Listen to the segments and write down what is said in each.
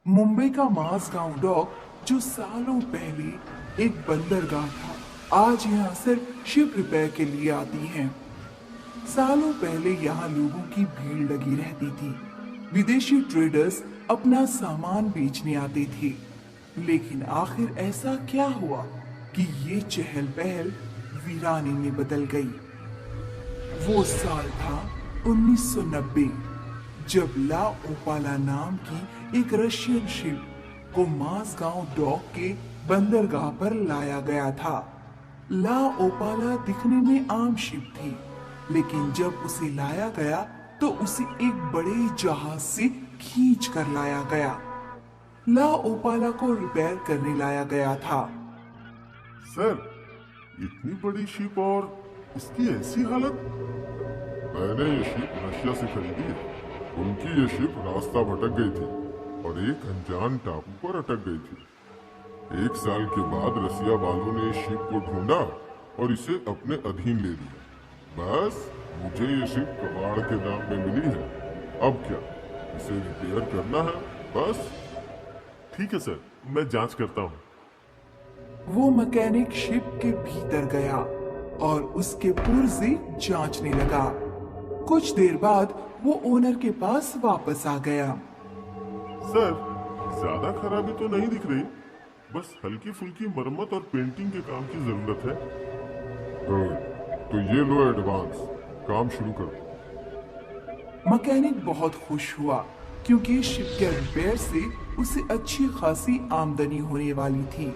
मुंबई का माजगांव डॉक जो सालों पहले एक बंदरगाह था, आज यहाँ सिर्फ शिप रिपेयर के लिए आती हैं। सालों पहले यहाँ लोगों की भीड़ लगी रहती थी। विदेशी ट्रेडर्स अपना सामान बेचने आते थे। लेकिन आखिर ऐसा क्या हुआ कि ये चहल पहल वीराने में बदल गई। वो साल था 1990, जब ला ओपाला नाम की एक रशियन शिप को माजगांव डॉक के बंदरगाह पर लाया गया था। ला ओपाला दिखने में आम शिप थी, लेकिन जब उसे लाया गया तो उसे एक बड़े जहाज से खींच कर लाया गया। ला ओपाला को रिपेयर करने लाया गया था। सर, इतनी बड़ी शिप और इसकी ऐसी हालत। मैंने ये शिप रशिया से खरीदी है। उनकी ये शिप रास्ता भटक गई थी और एक अनजान टापू पर अटक गई थी। 1 साल के बाद रसिया वालों ने इस शिप को ढूंढा और इसे अपने अधीन ले लिया। बस मुझे ये शिप कबाड़ के दाम में मिली है। अब क्या, इसे रिपेयर करना है बस। ठीक है सर, मैं जांच करता हूँ। वो मैकेनिक शिप के भीतर गया और उसके पुर्जे जांचने लगा। कुछ देर बाद वो ओनर के पास वापस आ गया। सर, ज्यादा खराबी तो नहीं दिख रही, बस हल्की फुल्की मरम्मत और पेंटिंग के काम की जरूरत है। तो ये लो एडवांस, काम शुरू करो। मैकेनिक बहुत खुश हुआ, क्योंकि शिप के रिपेयर से उसे अच्छी खासी आमदनी होने वाली थी।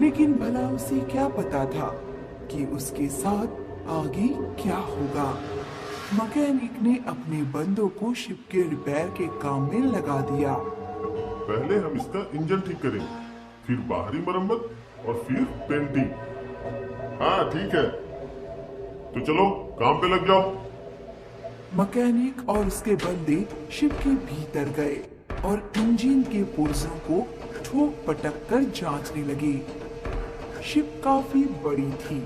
लेकिन भला उसे क्या पता था कि उसके साथ आगे क्या होगा। मैकेनिक ने अपने बंदों को शिप के रिपेयर के काम में लगा दिया। पहले हम इसका इंजन ठीक करेंगे, फिर बाहरी मरम्मत और फिर पेंटिंग। हाँ ठीक है, तो चलो काम पे लग जाओ। मैकेनिक और उसके बंदे शिप के भीतर गए और इंजन के पुर्जों को ठोक पटक कर जांचने लगे। शिप काफी बड़ी थी,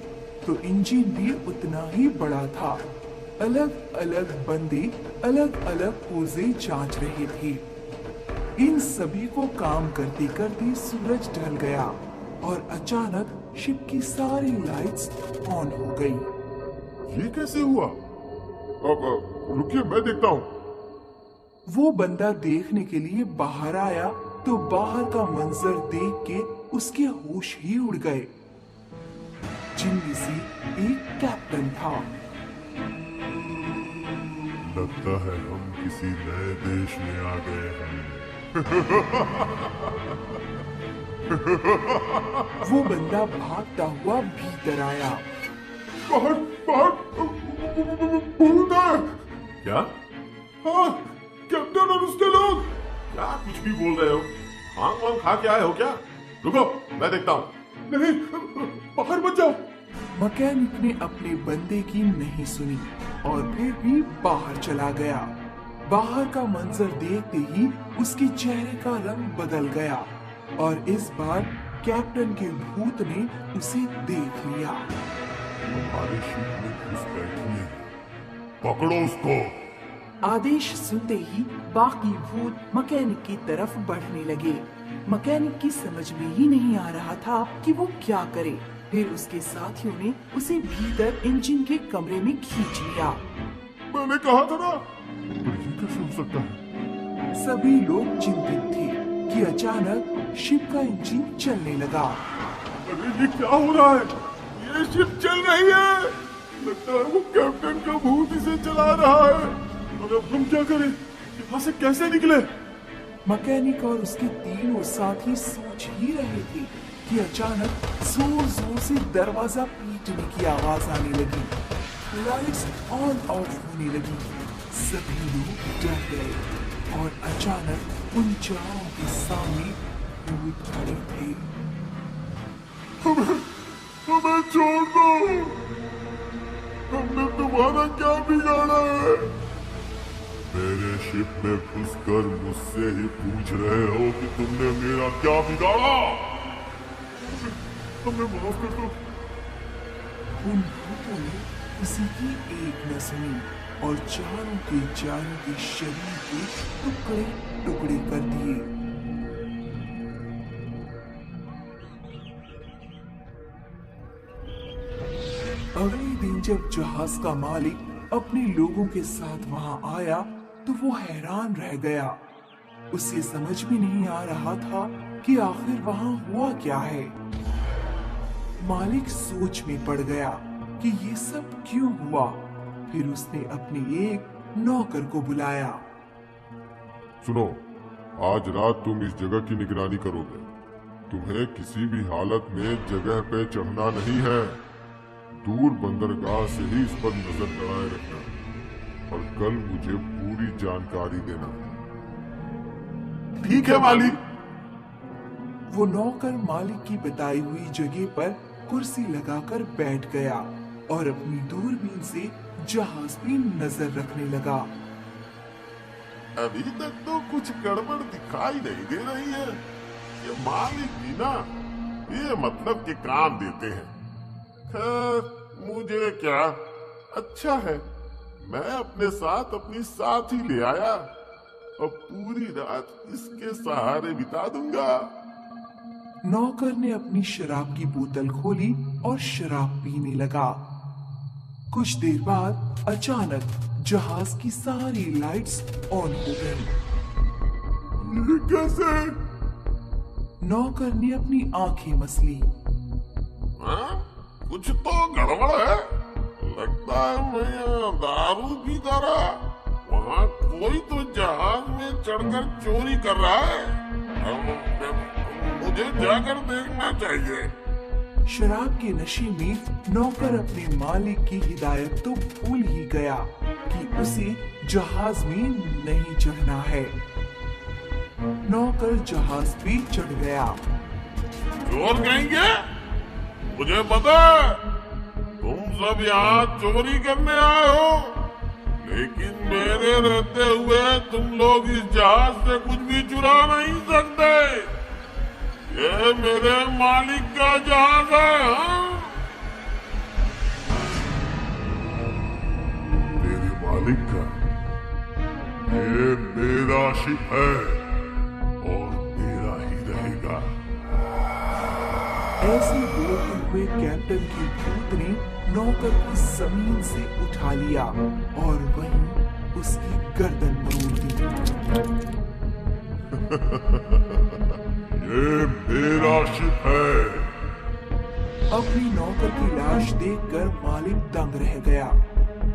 तो इंजन भी उतना ही बड़ा था। अलग अलग बंदे अलग अलग पुर्जे जांच रहे थे। इन सभी को काम करते करते सूरज ढल गया और अचानक शिप की सारी लाइट्स ऑन हो गई। ये कैसे हुआ? अब रुकिए, मैं देखता हूँ। वो बंदा देखने के लिए बाहर आया तो बाहर का मंजर देख के उसके होश ही उड़ गए। जिनमें से एक कैप्टन था। लगता है हम किसी नए देश में आ गए हैं। वो बंदा भागता हुआ भीतर आया। बाहर बाहर भूत है। क्या? हाँ, कैप्टन और उसके लोग। क्या कुछ भी बोल रहे हो? हांग वांग खा के आए हो क्या? रुको, मैं देखता हूँ। नहीं, बाहर मत जाओ। मैकेनिक ने अपने बंदे की नहीं सुनी और फिर भी बाहर चला गया। बाहर का मंजर देखते ही उसके चेहरे का रंग बदल गया और इस बार कैप्टन के भूत ने उसे देख लिया। हमारे शिप में घुस बैठी है, पकड़ो उसको। आदेश सुनते ही बाकी भूत मैकेनिक की तरफ बढ़ने लगे। मैकेनिक की समझ में ही नहीं आ रहा था कि वो क्या करे। फिर उसके साथियों ने उसे भीतर इंजन के कमरे में खींच लिया। मैंने कहा था ना, पर ये कैसे हो सकता है? सभी लोग चिंतित थे कि अचानक शिप का इंजन चलने लगा। अरे ये क्या हो रहा है? ये शिप चल रही है। लगता है वो कैप्टन का भूत इसे चला रहा है। और अब हम क्या करें? यहाँ से कैसे निकले? मैकेनिक और उसके तीनों साथी सोच ही रहे थे कि अचानक जोर जोर से दरवाजा पीटने की आवाज आने लगी। लाइट्स ऑन ऑफ होने लगी। सभी लोग डर गए और अचानक उन चारों के सामने भूत खड़े थे। हमें छोड़ दो। हमने तुम्हारा क्या बिगाड़ा है? मेरे शिप में घुसकर मुझसे ही पूछ रहे हो कि तुमने मेरा क्या बिगाड़ा? हमें माफ कर दो। उन भूतों ने किसी की एक न सुनी और चारों के शरीर के टुकड़े टुकड़े कर दिए। जब जहाज का मालिक अपने लोगों के साथ वहां आया तो वो हैरान रह गया। उसे समझ भी नहीं आ रहा था कि आखिर वहां हुआ क्या है। मालिक सोच में पड़ गया कि ये सब क्यों हुआ। फिर उसने अपने एक नौकर को बुलाया। सुनो, आज रात तुम इस जगह की निगरानी करोगे। तुम्हें किसी भी हालत में जगह पे चढ़ना नहीं है। दूर बंदरगाह से ही इस पर नजर गड़ाए रखना और कल मुझे पूरी जानकारी देना। ठीक है मालिक। वो नौकर मालिक की बताई हुई जगह पर कुर्सी लगाकर बैठ गया और अपनी दूरबीन से जहाज पे नजर रखने लगा। अभी तक तो कुछ गड़बड़ दिखाई नहीं दे रही है। ये मालिक भी ना ये मतलब के काम देते हैं। खैर मुझे क्या, अच्छा है मैं अपने साथ अपनी साथी ले आया और पूरी रात इसके सहारे बिता दूंगा। नौकर ने अपनी शराब की बोतल खोली और शराब पीने लगा। कुछ देर बाद अचानक जहाज की सारी लाइट्स ऑन हो गई। ये कैसे? नौकर ने अपनी आंखें मसली। हाँ? कुछ तो गड़बड़ है। लगता है मैं यहाँ दारू पीता रहा। वहाँ कोई तो जहाज में चढ़कर चोरी कर रहा है। मुझे जाकर देखना चाहिए। शराब के नशे में नौकर अपने मालिक की हिदायत तो भूल ही गया कि उसे जहाज में नहीं चढ़ना है। नौकर जहाज पे चढ़ गया। चोर कहेंगे? मुझे पता है तुम सब यहाँ चोरी करने आए हो, लेकिन मेरे रहते हुए तुम लोग इस जहाज से कुछ भी चुरा नहीं सकते। ये मेरे मालिक का जहाज है। हाँ? तेरे मालिक का? ये मेरा शिप है और मेरा ही रहेगा। ऐसे बोलते हुए कैप्टन की भूत ने नौकर को जमीन से उठा लिया और वहीं उसकी गर्दन मरोड़ दी। ये मेरा शिप है। अपनी नौकर की लाश देखकर मालिक दंग रह गया।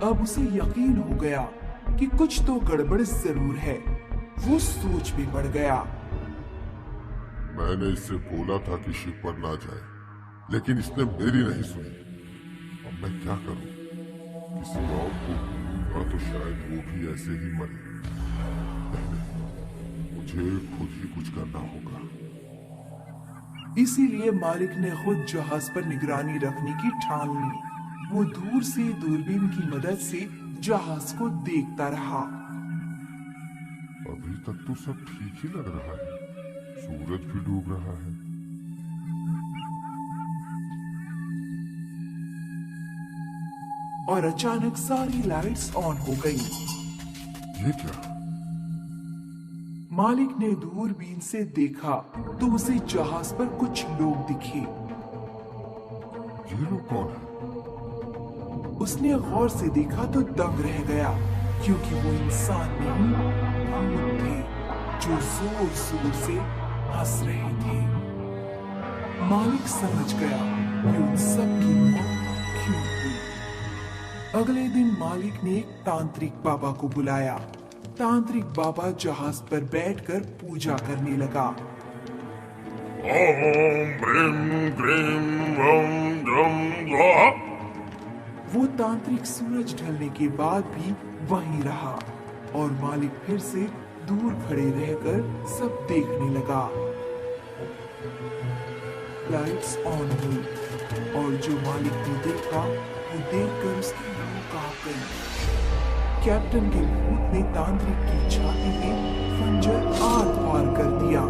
अब उसे यकीन हो गया कि कुछ तो गड़बड़ जरूर है। वो सोच में पड़ गया। मैंने इससे बोला था कि शिप पर ना जाए, लेकिन इसने मेरी नहीं सुनी। अब मैं क्या करूं? किसी और को बोलूंगा तो शायद वो भी ऐसे ही मरे। मुझे खुद ही कुछ करना होगा। इसीलिए मालिक ने खुद जहाज पर निगरानी रखने की ठान ली। वो दूर से दूरबीन की मदद से जहाज को देखता रहा। अभी तक तो सब ठीक ही लग रहा है। सूरज भी डूब रहा है। और अचानक सारी लाइट्स ऑन हो गई। ये क्या? मालिक ने दूरबीन से देखा तो उसे जहाज पर कुछ लोग दिखे। ये लोग कौन है? उसने गौर से देखा तो दंग रह गया, क्योंकि वो इंसान नहीं भूत थे जो जोर जोर से हंस रहे थे। मालिक समझ गया कि उन सब की मौत क्यों हुई। अगले दिन मालिक ने एक तांत्रिक बाबा को बुलाया। तांत्रिक बाबा जहाज पर बैठकर पूजा करने लगा। ओम ब्रीम ग्रीम ओम ड्रम स्वाहा। वो तांत्रिक सूरज ढलने के बाद भी वहीं रहा और मालिक फिर से दूर खड़े रहकर सब देखने लगा। लाइट्स ऑन हुई और जो मालिक ने देखा वो देखकर उसकी रूह कांप गई। कैप्टन के भूत ने तांत्रिक की छाती में खंजर आर पार कर दिया।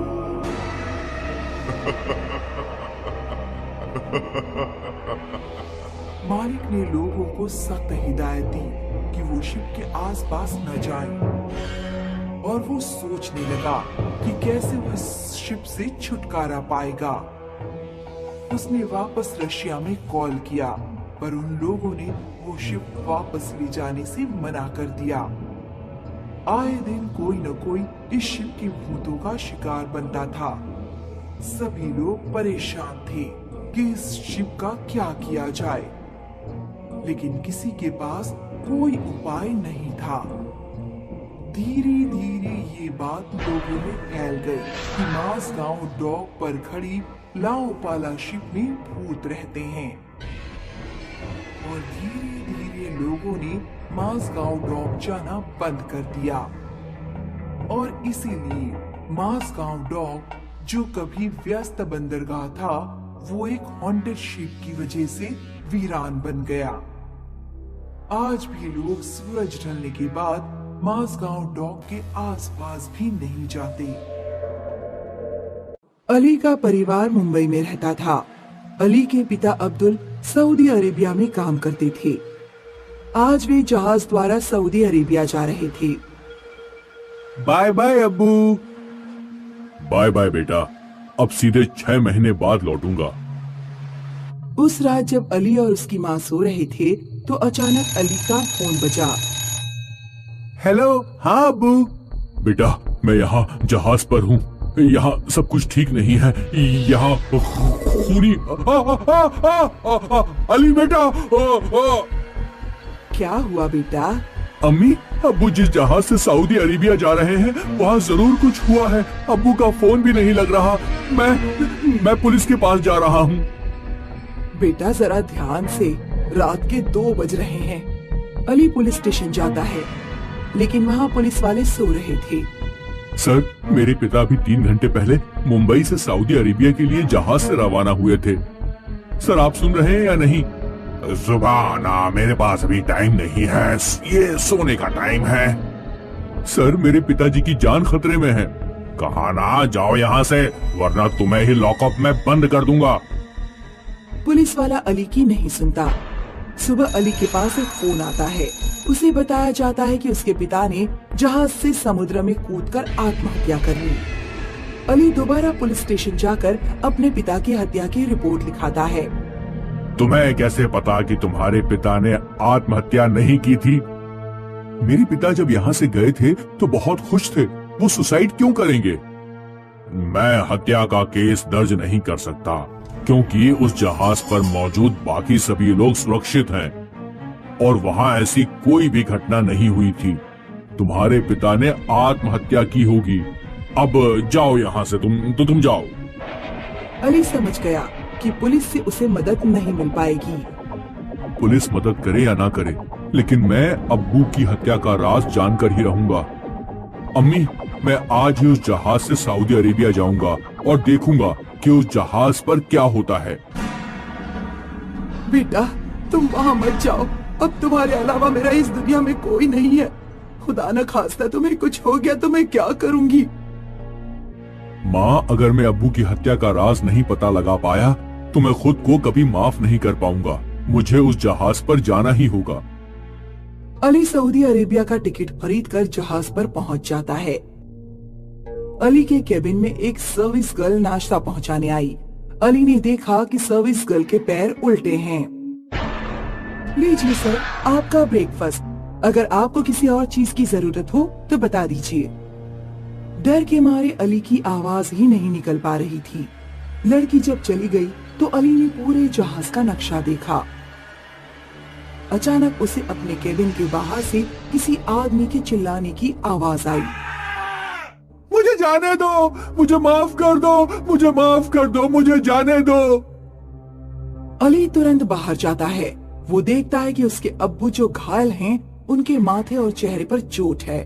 मालिक ने लोगों को सख्त हिदायत दी कि वो शिप के आसपास न जाएं और वो सोचने लगा कि कैसे वो इस शिप से छुटकारा पाएगा। उसने वापस रशिया में कॉल किया, पर उन लोगों ने वो को शिप वापस ले जाने से मना कर दिया। आए दिन कोई न कोई इस शिप के भूतों का शिकार बनता था। सभी लोग परेशान थे कि इस शिप का क्या किया जाए, लेकिन किसी के पास कोई उपाय नहीं था। धीरे धीरे ये बात लोगों में फैल गई कि माजगांव डॉक पर खड़ी लाओपाला शिप में भूत रहते हैं, और धीरे धीरे लोगों ने माजगांव डॉक जाना बंद कर दिया। और इसीलिए माजगांव डॉक, जो कभी व्यस्त बंदरगाह था, वो एक हॉन्टेड शिप की वजह से वीरान बन गया। आज भी लोग सूरज ढलने के बाद माजगांव डॉक के आसपास भी नहीं जाते। अली का परिवार मुंबई में रहता था। अली के पिता अब्दुल सऊदी अरेबिया में काम करते थे। आज वे जहाज द्वारा सऊदी अरेबिया जा रहे थे। बाय बाय अब्बू। बाय बाय बेटा, अब सीधे 6 महीने बाद लौटूंगा। उस रात जब अली और उसकी माँ सो रहे थे तो अचानक अली का फोन बजा। हेलो, हाँ अब्बू। बेटा, मैं यहाँ जहाज पर हूँ। यहाँ सब कुछ ठीक नहीं है। यहाँ खूनी अली बेटा। क्या हुआ बेटा? अम्मी, अब्बू जिस जहाज से सऊदी अरेबिया जा रहे हैं वहाँ जरूर कुछ हुआ है। अब्बू का फोन भी नहीं लग रहा। मैं पुलिस के पास जा रहा हूँ। बेटा जरा ध्यान से, रात के 2 बज रहे हैं। अली पुलिस स्टेशन जाता है, लेकिन वहाँ पुलिस वाले सो रहे थे। सर, मेरे पिता भी 3 घंटे पहले मुंबई से सऊदी अरेबिया के लिए जहाज से रवाना हुए थे। सर, आप सुन रहे हैं या नहीं? सुभाना, मेरे पास अभी टाइम नहीं है, ये सोने का टाइम है। सर, मेरे पिताजी की जान खतरे में है। कहा ना, जाओ यहाँ से, वरना तुम्हें ही लॉकअप में बंद कर दूंगा। पुलिस वाला अली की नहीं सुनता। सुबह अली के पास एक फोन आता है। उसे बताया जाता है कि उसके पिता ने जहाज से समुद्र में कूदकर आत्महत्या कर ली। अली दोबारा पुलिस स्टेशन जाकर अपने पिता की हत्या की रिपोर्ट लिखाता है। तुम्हें कैसे पता कि तुम्हारे पिता ने आत्महत्या नहीं की थी? मेरे पिता जब यहाँ से गए थे तो बहुत खुश थे। वो सुसाइड क्यों करेंगे? मैं हत्या का केस दर्ज नहीं कर सकता, क्योंकि उस जहाज पर मौजूद बाकी सभी लोग सुरक्षित हैं और वहाँ ऐसी कोई भी घटना नहीं हुई थी। तुम्हारे पिता ने आत्महत्या की होगी। अब जाओ यहाँ से, तुम जाओ। अली समझ गया कि पुलिस से उसे मदद नहीं मिल पाएगी। पुलिस मदद करे या ना करे, लेकिन मैं अब्बू की हत्या का राज जानकर ही रहूंगा। अम्मी, मैं आज ही उस जहाज से सऊदी अरेबिया जाऊंगा और देखूंगा कि उस जहाज पर क्या होता है। बेटा, तुम वहाँ मत जाओ। अब तुम्हारे अलावा मेरा इस दुनिया में कोई नहीं है। खुदा न खास्ता तुम्हें कुछ हो गया तो मैं क्या करूंगी? माँ, अगर मैं अब्बू की हत्या का राज नहीं पता लगा पाया तो मैं खुद को कभी माफ नहीं कर पाऊंगा। मुझे उस जहाज पर जाना ही होगा। अली सऊदी अरेबिया का टिकट खरीदकर जहाज पर पहुंच जाता है। अली के केबिन में एक सर्विस गर्ल नाश्ता पहुंचाने आई। अली ने देखा कि सर्विस गर्ल के पैर उल्टे हैं। लीजिए सर, आपका ब्रेकफास्ट। अगर आपको किसी और चीज की जरूरत हो तो बता दीजिए। डर के मारे अली की आवाज ही नहीं निकल पा रही थी। लड़की जब चली गई तो अली ने पूरे जहाज का नक्शा देखा। अचानक उसे अपने केबिन के बाहर से किसी आदमी के चिल्लाने की आवाज आई। मुझे जाने दो, मुझे माफ कर दो, मुझे माफ कर दो, मुझे जाने दो। अली तुरंत बाहर जाता है। वो देखता है कि उसके अब्बू जो घायल हैं, उनके माथे और चेहरे पर चोट है।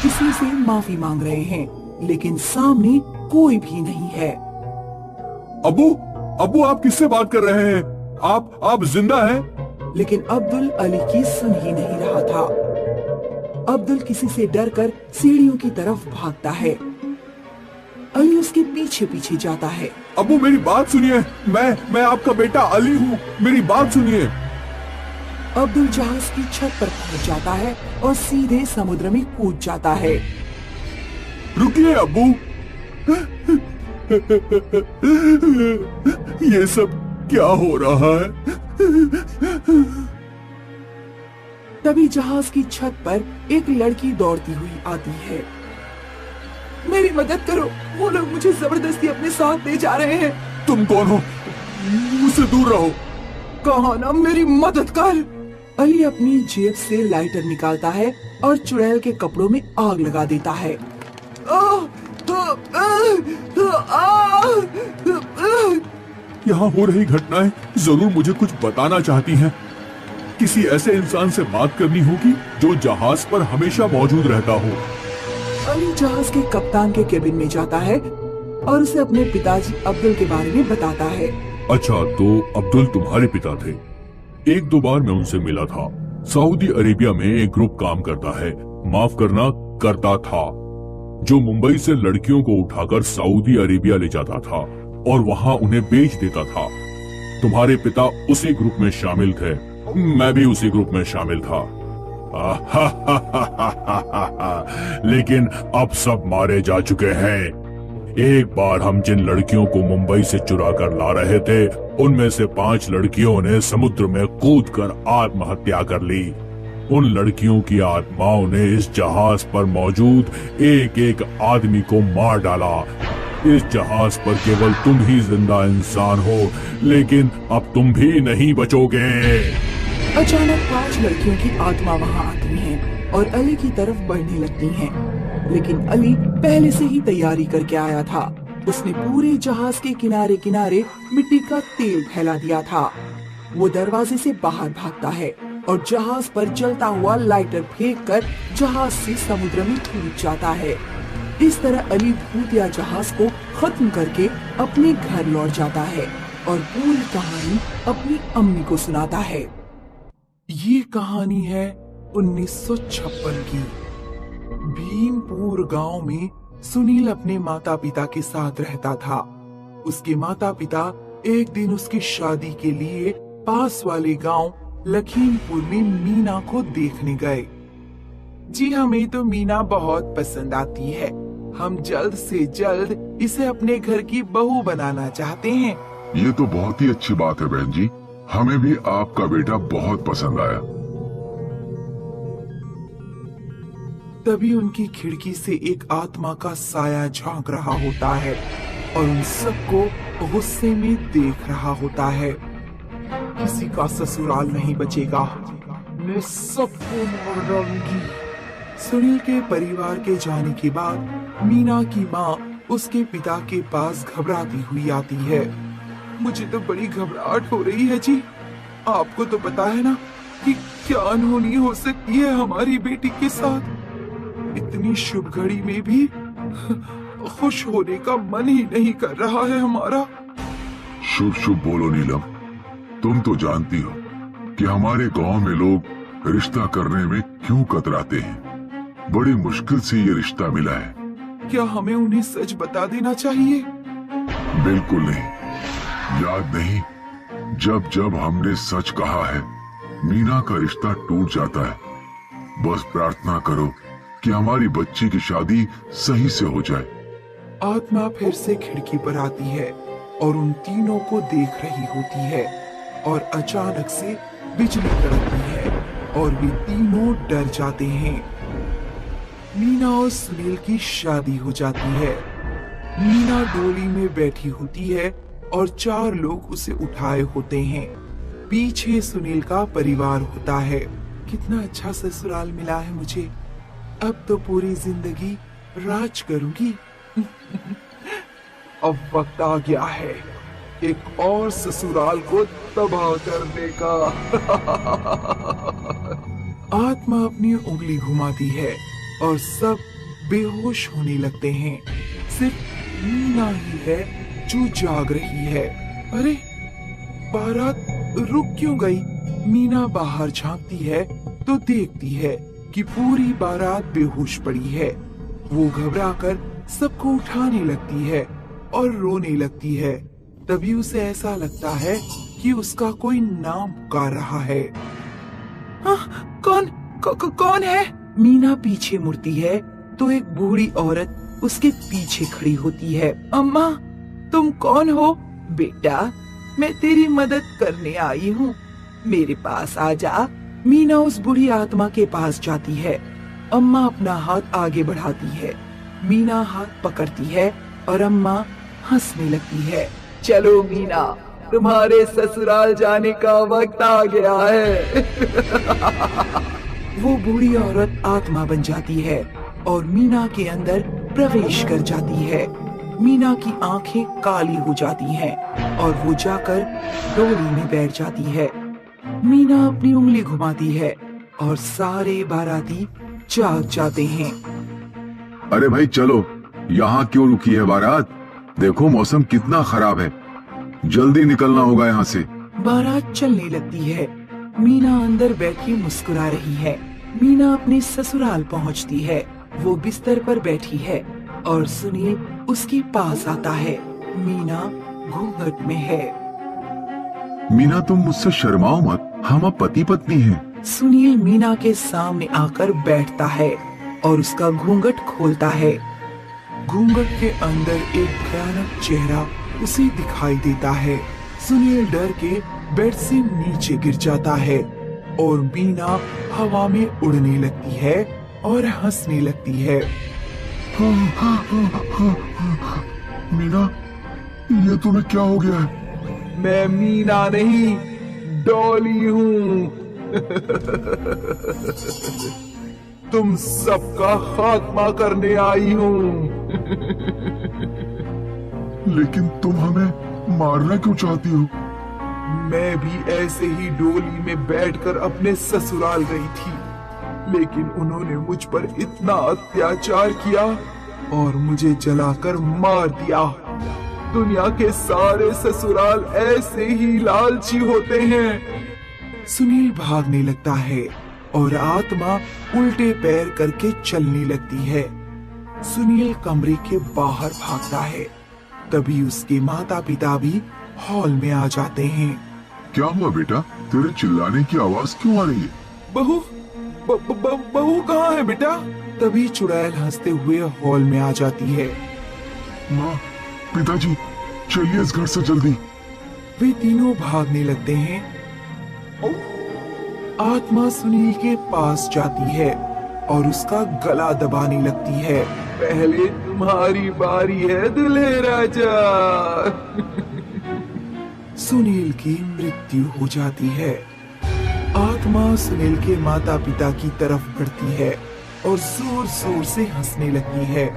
किसी से माफी मांग रहे हैं, लेकिन सामने कोई भी नहीं है। अब्बू, अब्बू, आप किससे बात कर रहे हैं? आप जिंदा हैं? लेकिन अब्दुल अली की सुन ही नहीं रहा था। अब्दुल किसी से डरकर सीढ़ियों की तरफ भागता है। अली उसके पीछे पीछे जाता है। अब्बू, मेरी बात सुनिए। मैं आपका बेटा अली हूँ, मेरी बात सुनिए। अब्दुल जहाज की छत पर पहुंच जाता है और सीधे समुद्र में कूद जाता है। रुकिए अब्बू, ये सब क्या हो रहा है? तभी जहाज की छत पर एक लड़की दौड़ती हुई आती है। मेरी मदद करो, वो लोग मुझे जबरदस्ती अपने साथ ले जा रहे हैं। तुम कौन हो? मुझसे दूर रहो। कहा ना मेरी मदद कर। अली अपनी जेब से लाइटर निकालता है और चुड़ैल के कपड़ों में आग लगा देता है। यहाँ हो रही घटनाएं जरूर मुझे कुछ बताना चाहती हैं। किसी ऐसे इंसान से बात करनी होगी जो जहाज पर हमेशा मौजूद रहता हो। अली जहाज के कप्तान के केबिन में जाता है और उसे अपने पिताजी अब्दुल के बारे में बताता है। अच्छा, तो अब्दुल तुम्हारे पिता थे? एक दो बार मैं उनसे मिला था। सऊदी अरेबिया में एक ग्रुप काम करता है, माफ करना करता था, जो मुंबई से लड़कियों को उठाकर सऊदी अरेबिया ले जाता था और वहाँ उन्हें बेच देता था। तुम्हारे पिता उसी ग्रुप में शामिल थे। मैं भी उसी ग्रुप में शामिल था। लेकिन अब सब मारे जा चुके हैं। एक बार हम जिन लड़कियों को मुंबई से चुरा कर ला रहे थे, उनमें से 5 लड़कियों ने समुद्र में कूदकर आत्महत्या कर ली। उन लड़कियों की आत्माओं ने इस जहाज पर मौजूद एक एक आदमी को मार डाला। इस जहाज पर केवल तुम ही जिंदा इंसान हो, लेकिन अब तुम भी नहीं बचोगे। अचानक 5 लड़कियों की आत्मा वहाँ आती हैं और अली की तरफ बढ़ने लगती हैं। लेकिन अली पहले से ही तैयारी करके आया था। उसने पूरे जहाज के किनारे किनारे मिट्टी का तेल फैला दिया था। वो दरवाजे से बाहर भागता है और जहाज पर जलता हुआ लाइटर फेंककर जहाज से समुद्र में कूद जाता है। इस तरह अली भूतिया जहाज को खत्म करके अपने घर लौट जाता है और पूरी कहानी अपनी अम्मी को सुनाता है। ये कहानी है 1956 की। भीमपुर गांव में सुनील अपने माता पिता के साथ रहता था। उसके माता पिता एक दिन उसकी शादी के लिए पास वाले गांव लखीमपुर में मीना को देखने गए। जी हमें तो मीना बहुत पसंद आती है। हम जल्द से जल्द इसे अपने घर की बहू बनाना चाहते हैं। ये तो बहुत ही अच्छी बात है बहन जी, हमें भी आपका बेटा बहुत पसंद आया। तभी उनकी खिड़की से एक आत्मा का साया झांक रहा होता है और उन सबको गुस्से में देख रहा होता है। किसी का ससुराल नहीं बचेगा, मैं सबको मार डालूंगी। सुनील के परिवार के जाने के बाद मीना की माँ उसके पिता के पास घबराती हुई आती है। मुझे तो बड़ी घबराहट हो रही है जी। आपको तो पता है ना कि क्या अनहोनी हो सकती है हमारी बेटी के साथ। इतनी शुभ घड़ी में भी खुश होने का मन ही नहीं कर रहा है हमारा। शुभ शुभ बोलो नीलम, तुम तो जानती हो कि हमारे गांव में लोग रिश्ता करने में क्यों कतराते हैं। बड़ी मुश्किल से ये रिश्ता मिला है। क्या हमें उन्हें सच बता देना चाहिए? बिल्कुल नहीं। याद नहीं, जब जब हमने सच कहा है मीना का रिश्ता टूट जाता है। बस प्रार्थना करो कि हमारी बच्ची की शादी सही से हो जाए। आत्मा फिर से खिड़की पर आती है और उन तीनों को देख रही होती है और अचानक से बिजली कड़कती है और वे तीनों डर जाते हैं। मीना और सुनील की शादी हो जाती है। मीना डोली में बैठी होती है और 4 लोग उसे उठाए होते हैं। पीछे सुनील का परिवार होता है। कितना अच्छा ससुराल मिला है मुझे। अब तो पूरी जिंदगी राज करूंगी। अब वक्त आ गया है एक और ससुराल को तबाह करने का। आत्मा अपनी उंगली घुमाती है और सब बेहोश होने लगते हैं। सिर्फ मीना ही है जो जाग रही है। अरे बारात रुक क्यों गई? मीना बाहर झांकती है तो देखती है कि पूरी बारात बेहोश पड़ी है। वो घबराकर सबको उठाने लगती है और रोने लगती है। तभी उसे ऐसा लगता है कि उसका कोई नाम पुकार रहा है। कौन है? मीना पीछे मुड़ती है तो एक बूढ़ी औरत उसके पीछे खड़ी होती है। अम्मा, तुम कौन हो? बेटा, मैं तेरी मदद करने आई हूँ। मेरे पास आ जा, मीना उस बूढ़ी आत्मा के पास जाती है। अम्मा अपना हाथ आगे बढ़ाती है। मीना हाथ पकड़ती है और अम्मा हंसने लगती है। चलो मीना, तुम्हारे ससुराल जाने का वक्त आ गया है। वो बूढ़ी औरत आत्मा बन जाती है और मीना के अंदर प्रवेश कर जाती है। मीना की आंखें काली हो जाती हैं और वो जाकर डोली में बैठ जाती है। मीना अपनी उंगली घुमाती है और सारे बाराती जाग जाते हैं। अरे भाई चलो, यहाँ क्यों रुकी है बारात? देखो मौसम कितना खराब है, जल्दी निकलना होगा यहाँ से। बारात चलने लगती है। मीना अंदर बैठी मुस्कुरा रही है। मीना अपने ससुराल पहुँचती है। वो बिस्तर पर बैठी है और सुनील उसके पास आता है। मीना घूंघट में है। मीना तुम मुझसे शर्माओ मत, हम अब पति पत्नी हैं। सुनील मीना के सामने आकर बैठता है और उसका घूंघट खोलता है। घूंघट के अंदर एक भयानक चेहरा उसे दिखाई देता है। सुनील डर के बेड से नीचे गिर जाता है और मीना हवा में उड़ने लगती है और हंसने लगती है। मीना, ये तुम्हें क्या हो गया है? मैं मीना नहीं, डॉली हूँ। तुम सबका खात्मा करने आई हूँ। लेकिन तुम हमें मारना क्यों चाहती हो? मैं भी ऐसे ही डोली में बैठकर अपने ससुराल गई थी, लेकिन उन्होंने मुझ पर इतना अत्याचार किया और मुझे जलाकर मार दिया। दुनिया के सारे ससुराल ऐसे ही लालची होते हैं। सुनील भागने लगता है और आत्मा उल्टे पैर करके चलने लगती है। सुनील कमरे के बाहर भागता है। तभी उसके माता पिता भी हॉल में आ जाते हैं। क्या हुआ बेटा, तेरे चिल्लाने की आवाज क्यों आ रही है? बहू बहू कहाँ है बेटा? तभी चुड़ैल हंसते हुए हॉल में आ जाती है। माँ, पिताजी, चलिए इस घर से जल्दी। वे तीनों भागने लगते हैं। आत्मा सुनील के पास जाती है और उसका गला दबाने लगती है। पहले तुम्हारी बारी है दुल्हे राजा। सुनील की मृत्यु हो जाती है। आत्मा सुनील के माता पिता की तरफ बढ़ती है और जोर जोर से हंसने लगती है।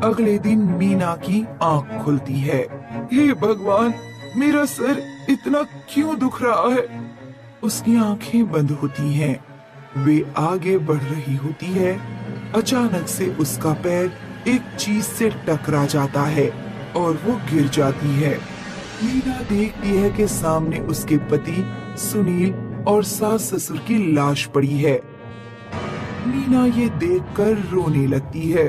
अगले दिन मीना की आंख खुलती है। हे भगवान, मेरा सर इतना क्यों दुख रहा है? उसकी आंखें बंद होती हैं। वे आगे बढ़ रही होती है। अचानक से उसका पैर एक चीज से टकरा जाता है और वो गिर जाती है। मीना देखती है कि सामने उसके पति सुनील और सास ससुर की लाश पड़ी है। मीना ये देखकर रोने लगती है।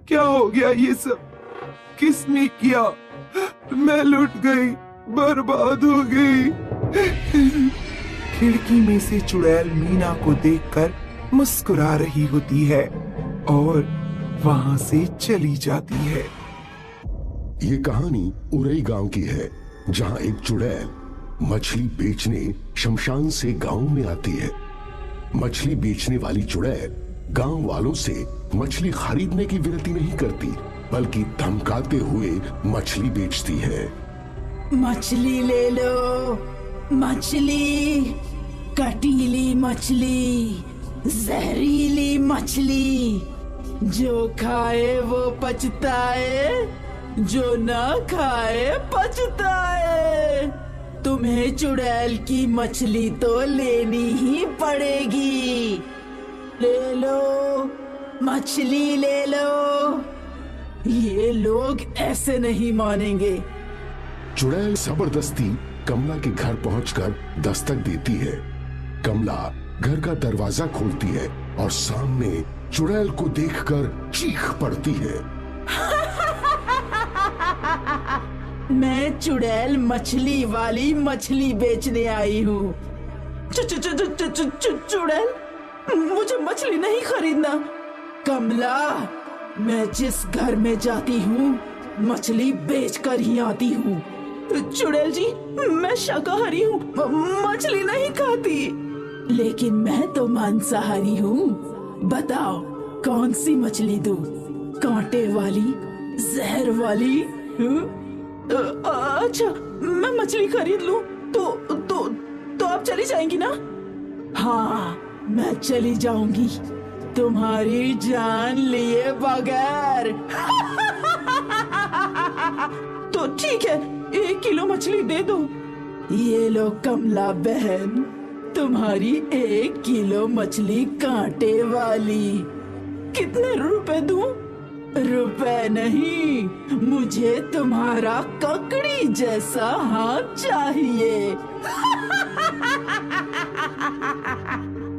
क्या हो गया ये सब? किसने किया? मैं लुट गई, बर्बाद हो गई। खिड़की में से चुड़ैल मीना को देखकर मुस्कुरा रही होती है और वहां से चली जाती है। ये कहानी उरई गांव की है, जहां एक चुड़ैल मछली बेचने शमशान से गांव में आती है। मछली बेचने वाली चुड़ैल गांव वालों से मछली खरीदने की विनती नहीं करती, बल्कि धमकाते हुए मछली बेचती है। मछली ले लो, मछली, कटीली मछली, जहरीली मछली, जो खाए वो पछताए, जो ना खाए पछताए। तुम्हें चुड़ैल की मछली तो लेनी ही पड़ेगी। ले लो, मछली ले लो। ये लोग ऐसे नहीं मानेंगे। चुड़ैल जबरदस्ती कमला के घर पहुंचकर दस्तक देती है। कमला घर का दरवाजा खोलती है और सामने चुड़ैल को देखकर चीख पड़ती है। मैं चुड़ैल मछली वाली मछली बेचने आई हूँ। चुड़ैल, मुझे मछली नहीं खरीदना। कमला, मैं जिस घर में जाती हूँ मछली बेचकर ही आती हूँ। चुड़ैल जी, मैं शाकाहारी हूँ, मछली नहीं खाती। लेकिन मैं तो मांसाहारी हूँ। बताओ कौन सी मछली दूँ? कांटे वाली, जहर वाली? अच्छा, मैं मछली खरीद लूँ तो आप चली जाएंगी ना? हाँ, मैं चली जाऊंगी तुम्हारी जान लिए बगैर। तो ठीक है, 1 किलो मछली दे दो। ये लो कमला बहन, तुम्हारी 1 किलो मछली कांटे वाली। कितने रुपए दूं? रुपए नहीं, मुझे तुम्हारा ककड़ी जैसा हाथ चाहिए।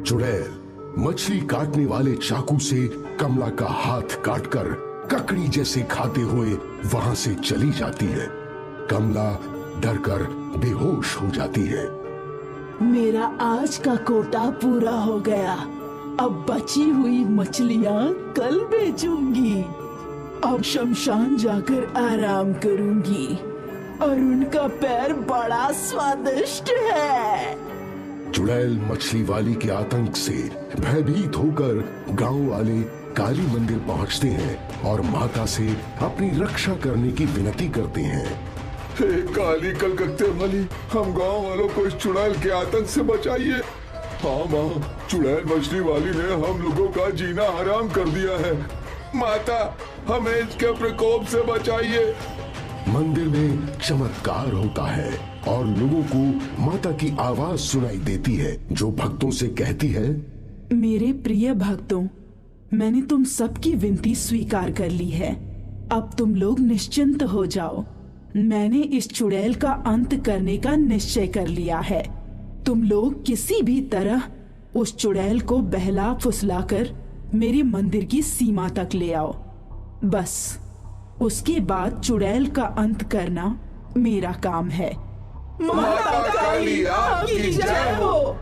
चुड़ैल मछली काटने वाले चाकू से कमला का हाथ काटकर ककड़ी जैसे खाते हुए वहां से चली जाती है। कमला डरकर बेहोश हो जाती है। मेरा आज का कोटा पूरा हो गया। अब बची हुई मछलियां कल बेचूंगी। अब शमशान जाकर आराम करूंगी और उनका पैर बड़ा स्वादिष्ट है। चुड़ैल मछली वाली के आतंक से भयभीत होकर गांव वाले काली मंदिर पहुंचते हैं और माता से अपनी रक्षा करने की विनती करते हैं। हे काली कलकत्ते वाली, हम गांव वालों को इस चुड़ैल के आतंक से बचाइए। हाँ माँ, चुड़ैल मछली वाली ने हम लोगों का जीना हराम कर दिया है। माता, हमें इसके प्रकोप से बचाइए। मंदिर में चमत्कार होता है और लोगों को माता की आवाज सुनाई देती है जो भक्तों से कहती है, मेरे प्रिय भक्तों, मैंने तुम सबकी विनती स्वीकार कर ली है। अब तुम लोग निश्चिंत हो जाओ। मैंने इस चुड़ैल का अंत करने का निश्चय कर लिया है। तुम लोग किसी भी तरह उस चुड़ैल को बहला फुसलाकर मेरे मंदिर की सीमा तक ले आओ। बस उसके बाद चुड़ैल का अंत करना मेरा काम है। माता काली आपकी जय हो।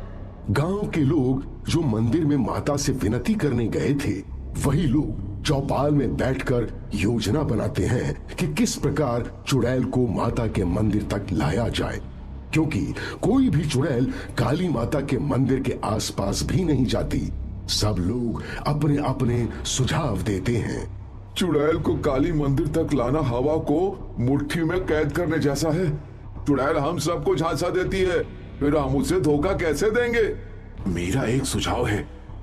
गांव के लोग जो मंदिर में माता से विनती करने गए थे, वही लोग चौपाल में बैठकर योजना बनाते हैं कि किस प्रकार चुड़ैल को माता के मंदिर तक लाया जाए, क्योंकि कोई भी चुड़ैल काली माता के मंदिर के आसपास भी नहीं जाती। सब लोग अपने अपने सुझाव देते हैं। चुड़ैल को काली मंदिर तक लाना हवा को मुट्ठी में कैद करने जैसा है। चुड़ैल हम सबको झांसा देती है, फिर हम उसे धोखा कैसे देंगे? मेरा एक सुझाव है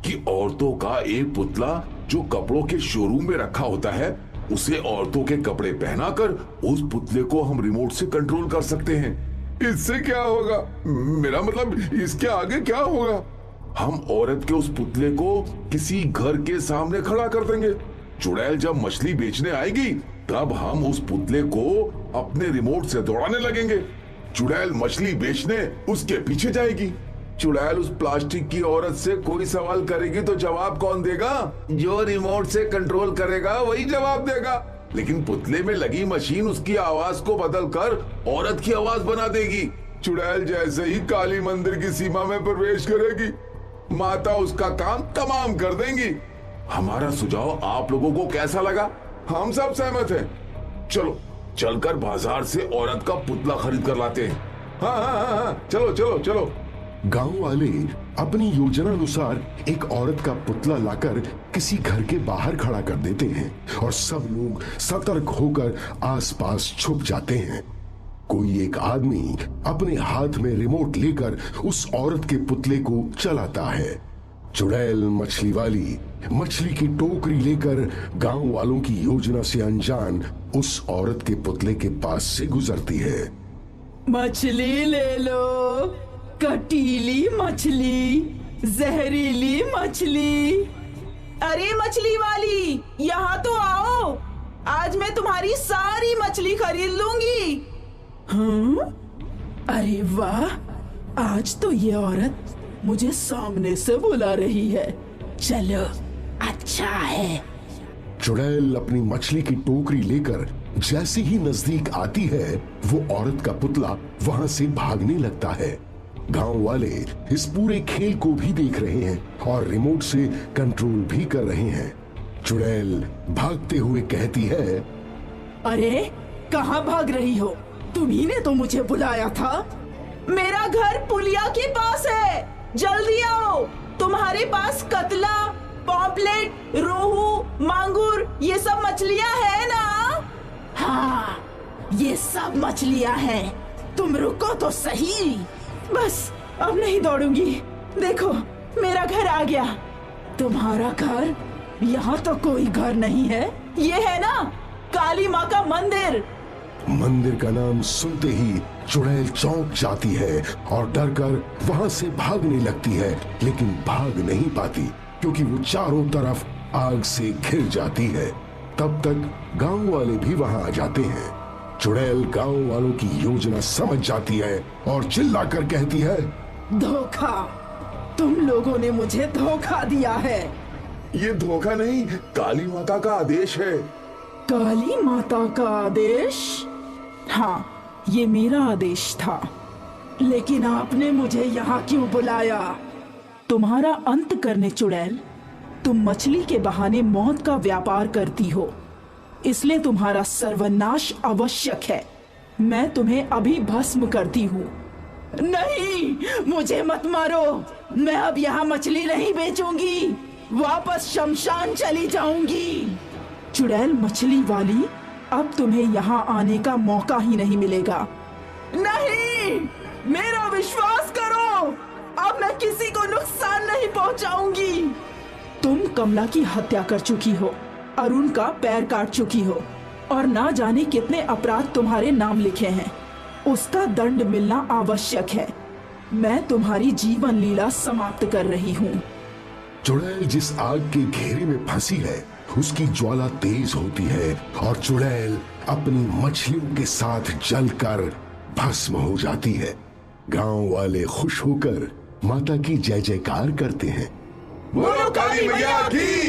कि औरतों का एक पुतला जो कपड़ों के शोरूम में रखा होता है, उसे औरतों के कपड़े पहनाकर उस पुतले को हम रिमोट से कंट्रोल कर सकते हैं। इससे क्या होगा? मेरा मतलब इसके आगे क्या होगा? हम औरत के उस पुतले को किसी घर के सामने खड़ा कर देंगे। चुड़ैल जब मछली बेचने आएगी तब हम उस पुतले को अपने रिमोट से दौड़ाने लगेंगे। चुड़ैल मछली बेचने उसके पीछे जाएगी। चुड़ैल उस प्लास्टिक की औरत से कोई सवाल करेगी तो जवाब कौन देगा? जो रिमोट से कंट्रोल करेगा वही जवाब देगा। लेकिन पुतले में लगी मशीन उसकी आवाज को बदलकर औरत की आवाज बना देगी। चुड़ैल जैसे ही काली मंदिर की सीमा में प्रवेश करेगी, माता उसका काम तमाम कर देंगी। हमारा सुझाव आप लोगों को कैसा लगा? हम सब सहमत हैं। चलो चलकर बाजार से औरत का पुतला खरीद कर लाते हैं। हाँ, चलो चलो चलो। गांव वाले अपनी योजना अनुसार एक औरत का पुतला लाकर किसी घर के बाहर खड़ा कर देते हैं और सब लोग सतर्क होकर आसपास छुप जाते हैं। कोई एक आदमी अपने हाथ में रिमोट लेकर उस औरत के पुतले को चलाता है। चुड़ैल मछली वाली मछली की टोकरी लेकर गांव वालों की योजना से अनजान उस औरत के पुतले के पास से गुजरती है। मछली ले लो, कटीली मछली, जहरीली मछली। अरे मछली वाली, यहाँ तो आओ, आज मैं तुम्हारी सारी मछली खरीद लूंगी। हाँ? अरे वाह, आज तो ये औरत मुझे सामने से बुला रही है। चलो, अच्छा है। चुड़ैल अपनी मछली की टोकरी लेकर जैसे ही नजदीक आती है, वो औरत का पुतला वहां से भागने लगता है। गांव वाले इस पूरे खेल को भी देख रहे हैं और रिमोट से कंट्रोल भी कर रहे हैं। चुड़ैल भागते हुए कहती है, अरे कहाँ भाग रही हो? तुम्ही ने तो मुझे बुलाया था। मेरा घर पुलिया के पास है, जल्दी आओ। तुम्हारे पास कतला, पॉम्पलेट, रोहू, मांगुर ये सब मछलियाँ है ना? हाँ, ये सब मछलियाँ हैं। तुम रुको तो सही। बस अब नहीं दौड़ूंगी। देखो मेरा घर आ गया। तुम्हारा घर? यहाँ तो कोई घर नहीं है। ये है ना काली माँ का मंदिर। मंदिर का नाम सुनते ही चुड़ैल चौंक जाती है और डरकर वहां से भागने लगती है, लेकिन भाग नहीं पाती क्योंकि वो चारों तरफ आग से घिर जाती है। तब तक गांव वाले भी वहां आ जाते हैं। चुड़ैल गांव वालों की योजना समझ जाती है और चिल्लाकर कहती है, धोखा, तुम लोगों ने मुझे धोखा दिया है। ये धोखा नहीं, काली माता का आदेश है। काली माता का आदेश? हाँ, ये मेरा आदेश था, लेकिन आपने मुझे यहाँ क्यों बुलाया? तुम्हारा अंत करने चुड़ैल। तुम मछली के बहाने मौत का व्यापार करती हो, इसलिए तुम्हारा सर्वनाश आवश्यक है। मैं तुम्हें अभी भस्म करती हूँ। नहीं, मुझे मत मारो। मैं अब यहाँ मछली नहीं बेचूंगी, वापस शमशान चली जाऊंगी। चुड़ैल मछली वाली, अब तुम्हें यहाँ आने का मौका ही नहीं मिलेगा। नहीं, मेरा विश्वास करो, अब मैं किसी को नुकसान नहीं पहुँचाऊंगी। तुम कमला की हत्या कर चुकी हो, अरुण का पैर काट चुकी हो और ना जाने कितने अपराध तुम्हारे नाम लिखे हैं। उसका दंड मिलना आवश्यक है। मैं तुम्हारी जीवन लीला समाप्त कर रही हूँ। चुड़ैल जिस आग के घेरे में फंसी है उसकी ज्वाला तेज होती है और चुड़ैल अपनी मछलियों के साथ जलकर भस्म हो जाती है। गांव वाले खुश होकर माता की जय जयकार करते हैं। बोलो काली मैया की